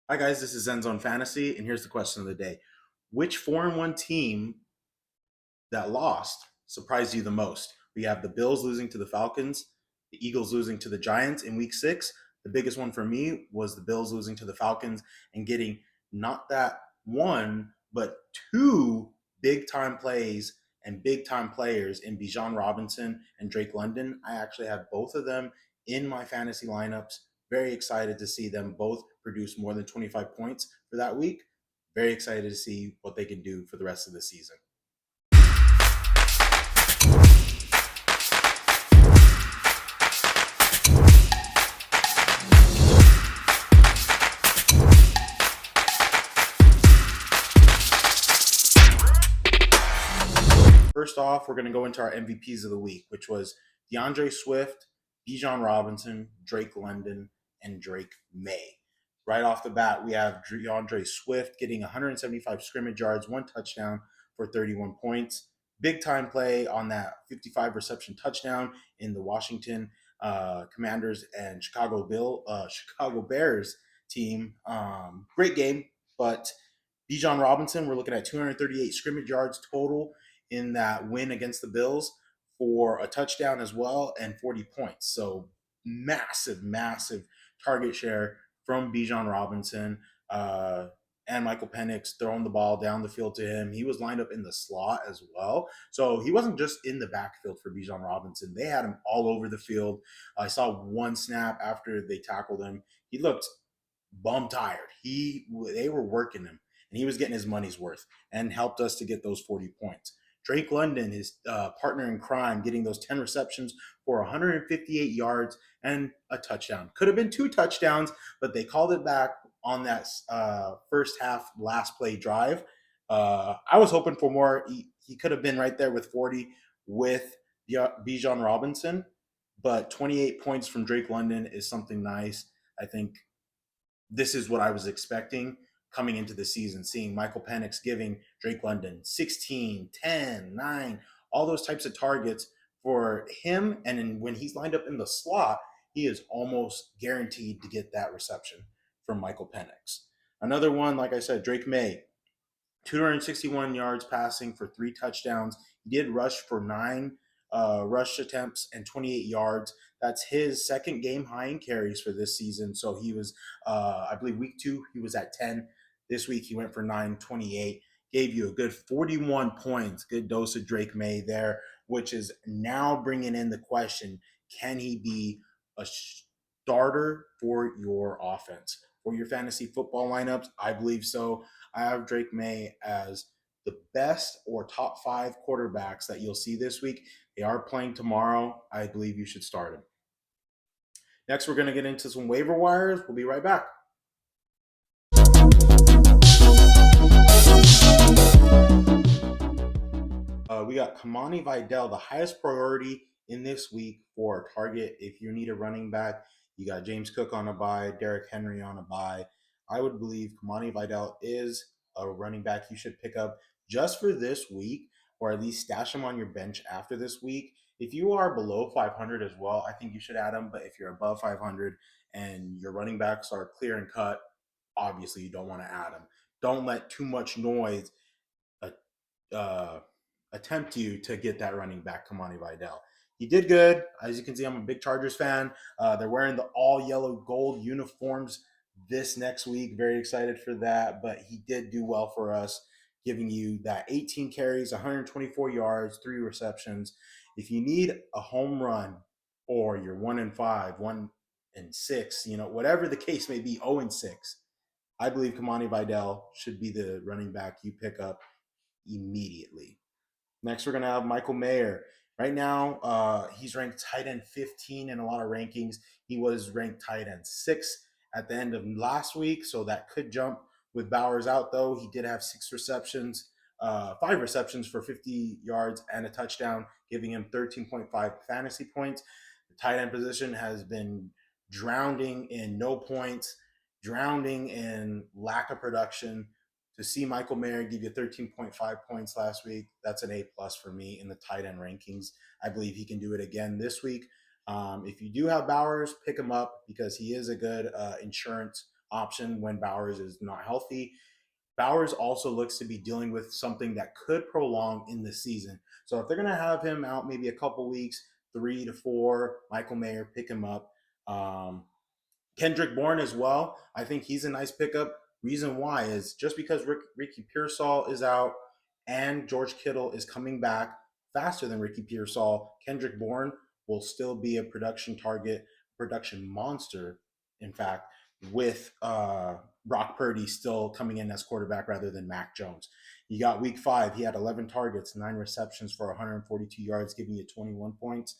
Hi guys, this is Zen Zone Fantasy, and here's the question of the day: which 4-1 team that lost surprised you the most? We have the Bills losing to the Falcons, the Eagles losing to the Giants in Week 6. The biggest one for me was the Bills losing to the Falcons and getting not that one, but two big time plays and big time players in Bijan Robinson and Drake London. I actually have both of them in my fantasy lineups. Very excited to see them both produce more than 25 points for that week. Very excited to see what they can do for the rest of the season. First off, we're going to go into our MVPs of the week, which was DeAndre Swift, Bijan Robinson, Drake London, and Drake May. Right off the bat, we have DeAndre Swift getting 175 scrimmage yards, one touchdown for 31 points. Big time play on that 55 reception touchdown in the Washington Commanders and Chicago Bears team. Great game, but Bijan Robinson, we're looking at 238 scrimmage yards total in that win against the Bills for a touchdown as well and 40 points. So massive target share from Bijan Robinson. And Michael Penix throwing the ball down the field to him. He was lined up in the slot as well. So he wasn't just in the backfield for Bijan Robinson. They had him all over the field. I saw one snap after they tackled him. He looked bum tired. They were working him, and he was getting his money's worth and helped us to get those 40 points. Drake London, his partner in crime, getting those 10 receptions for 158 yards and a touchdown. Could have been two touchdowns, but they called it back on that first half last play drive. I was hoping for more. He could have been right there with 40 with Bijan Robinson, but 28 points from Drake London is something nice. I think this is what I was expecting coming into the season, seeing Michael Penix giving Drake London 16, 10, 9, all those types of targets for him. And then when he's lined up in the slot, he is almost guaranteed to get that reception from Michael Penix. Another one, like I said, Drake May, 261 yards passing for 3 touchdowns. He did rush for 9 rush attempts and 28 yards. That's his second game high in carries for this season. So he was, I believe, week 2, he was at 10. This week, he went for 928. Gave you a good 41 points. Good dose of Drake May there, which is now bringing in the question, can he be a starter for your offense? For your fantasy football lineups, I believe so. I have Drake May as the best or top 5 quarterbacks that you'll see this week. They are playing tomorrow. I believe you should start him. Next, we're going to get into some waiver wires. We'll be right back. We got Kamani Vidal, the highest priority in this week for a target. If you need a running back, you got James Cook on a bye, Derrick Henry on a bye. I would believe Kamani Vidal is a running back you should pick up just for this week, or at least stash him on your bench after this week. If you are below 500 as well, I think you should add him. But if you're above 500 and your running backs are clear and cut, obviously you don't want to add him. Don't let too much noise uh, uh, attempt you to get that running back, Kamani Vidal. He did good. As you can see, I'm a big Chargers fan. They're wearing the all yellow gold uniforms this next week. Very excited for that. But he did do well for us, giving you that 18 carries, 124 yards, 3 receptions. If you need a home run or you're 1-5, 1-6, whatever the case may be, 0-6, I believe Kamani Vidal should be the running back you pick up immediately. Next, we're going to have Michael Mayer. Right now, he's ranked tight end 15 in a lot of rankings. He was ranked tight end 6 at the end of last week, so that could jump with Bowers out, though. He did have 5 receptions for 50 yards and a touchdown, giving him 13.5 fantasy points. The tight end position has been drowning in no points, drowning in lack of production. To see Michael Mayer give you 13.5 points last week, that's an A plus for me in the tight end rankings. I believe he can do it again this week. If you do have Bowers, pick him up because he is a good insurance option when Bowers is not healthy. Bowers also looks to be dealing with something that could prolong in the season. So if they're going to have him out maybe a couple weeks, 3 to 4, Michael Mayer pick him up. Um, Kendrick Bourne as well. I think he's a nice pickup. Reason why is just because Ricky Pearsall is out and George Kittle is coming back faster than Ricky Pearsall. Kendrick Bourne will still be a production target, production monster, in fact, with Brock Purdy still coming in as quarterback rather than Mac Jones. You got week 5, he had 11 targets, 9 receptions for 142 yards, giving you 21 points.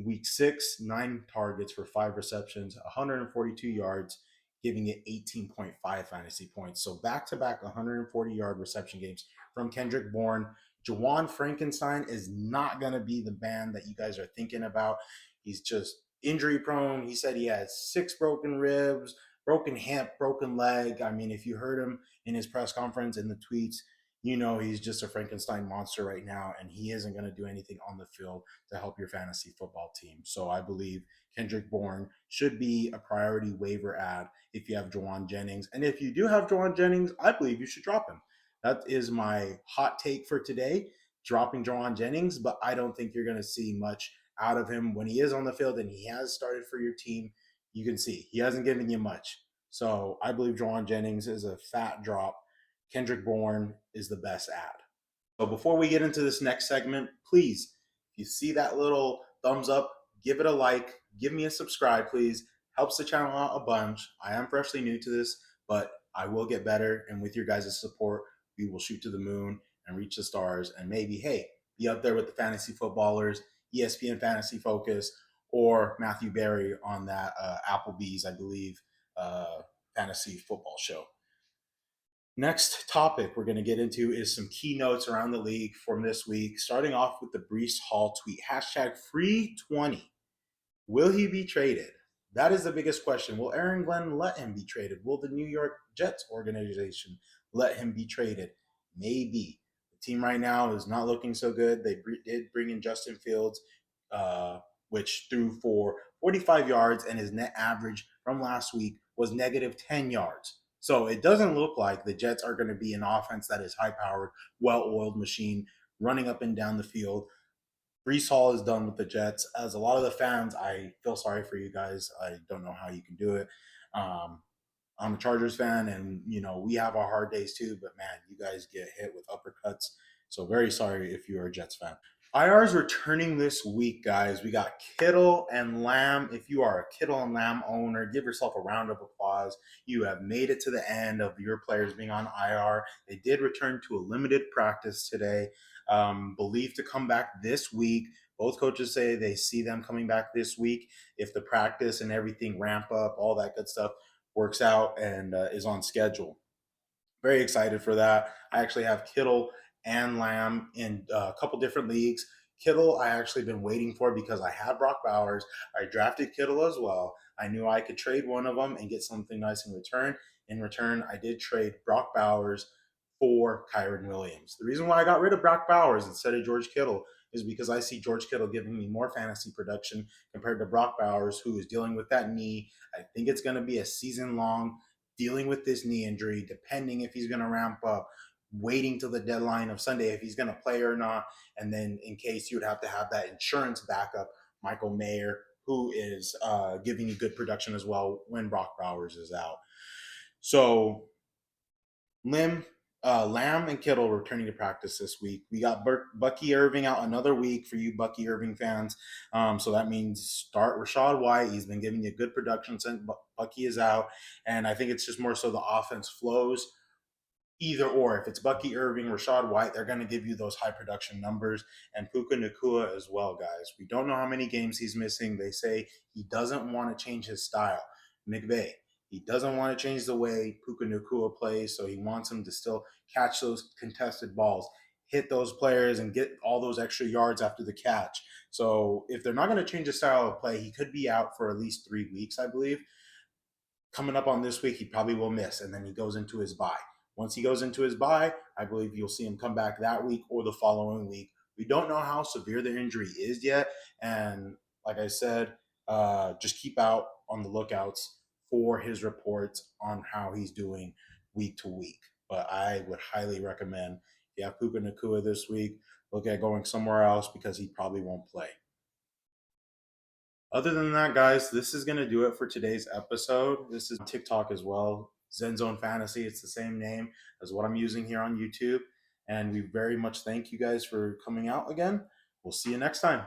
Week 6, 9 targets for 5 receptions, 142 yards, giving it 18.5 fantasy points. So back-to-back 140-yard reception games from Kendrick Bourne. Jawan Frankenstein is not going to be the band that you guys are thinking about. He's just injury prone. He said he has 6 broken ribs, broken hip, broken leg. I mean, if you heard him in his press conference and the tweets, you know he's just a Frankenstein monster right now, and he isn't going to do anything on the field to help your fantasy football team. So I believe Kendrick Bourne should be a priority waiver ad if you have Jawan Jennings. And if you do have Jawan Jennings, I believe you should drop him. That is my hot take for today, dropping Jawan Jennings, but I don't think you're going to see much out of him when he is on the field and he has started for your team. You can see he hasn't given you much. So I believe Jawan Jennings is a fat drop. Kendrick Bourne is the best ad. So before we get into this next segment, please, if you see that little thumbs up, give it a like, give me a subscribe, please. Helps the channel out a bunch. I am freshly new to this, but I will get better. And with your guys' support, we will shoot to the moon and reach the stars. And maybe, hey, be up there with the fantasy footballers, ESPN Fantasy Focus, or Matthew Berry on that Applebee's, I believe, fantasy football show. Next topic we're going to get into is some keynotes around the league from this week, starting off with the Breece Hall tweet, hashtag free20. Will he be traded? That is the biggest question. Will Aaron Glenn let him be traded? Will the New York Jets organization let him be traded? Maybe. The team right now is not looking so good. They did bring in Justin Fields, which threw for 45 yards, and his net average from last week was negative 10 yards. So it doesn't look like the Jets are going to be an offense that is high-powered, well-oiled machine running up and down the field. Breece Hall is done with the Jets. As a lot of the fans, I feel sorry for you guys. I don't know how you can do it. I'm a Chargers fan, and we have our hard days too. But man, you guys get hit with uppercuts. So very sorry if you're a Jets fan. IR is returning this week, guys. We got Kittle and Lamb. If you are a Kittle and Lamb owner, give yourself a round of applause. You have made it to the end of your players being on IR. They did return to a limited practice today, believed to come back this week. Both coaches say they see them coming back this week if the practice and everything ramp up, all that good stuff works out and is on schedule. Very excited for that. I actually have Kittle and Lamb in a couple different leagues. Kittle, I actually been waiting for because I had Brock Bowers. I drafted Kittle as well. I knew I could trade one of them and get something nice in return. In return, I did trade Brock Bowers for Kyren Williams. The reason why I got rid of Brock Bowers instead of George Kittle is because I see George Kittle giving me more fantasy production compared to Brock Bowers, who is dealing with that knee. I think it's going to be a season-long dealing with this knee injury, depending if he's going to ramp up, waiting till the deadline of Sunday if he's going to play or not. And then in case you would have to have that insurance backup, Michael Mayer, who is giving you good production as well when Brock Bowers is out. So Lamb and Kittle returning to practice this week. We got Bucky Irving out another week for you Bucky Irving fans. So that means start Rachaad White. He's been giving you good production since Bucky is out. And I think it's just more so the offense flows either or. If it's Bucky Irving, Rachaad White, they're going to give you those high production numbers. And Puka Nacua as well, guys. We don't know how many games he's missing. They say he doesn't want to change his style. McVay. He doesn't want to change the way Puka Nacua plays, so he wants him to still catch those contested balls, hit those players, and get all those extra yards after the catch. So if they're not going to change the style of play, he could be out for at least 3 weeks, I believe. Coming up on this week, he probably will miss, and then he goes into his bye. Once he goes into his bye, I believe you'll see him come back that week or the following week. We don't know how severe the injury is yet, and like I said, just keep out on the lookouts for his reports on how he's doing week to week. But I would highly recommend, if you have Puka Nakua this week, look at going somewhere else because he probably won't play. Other than that, guys, this is going to do it for today's episode. This is TikTok as well, Zen Zone Fantasy. It's the same name as what I'm using here on YouTube. And we very much thank you guys for coming out again. We'll see you next time.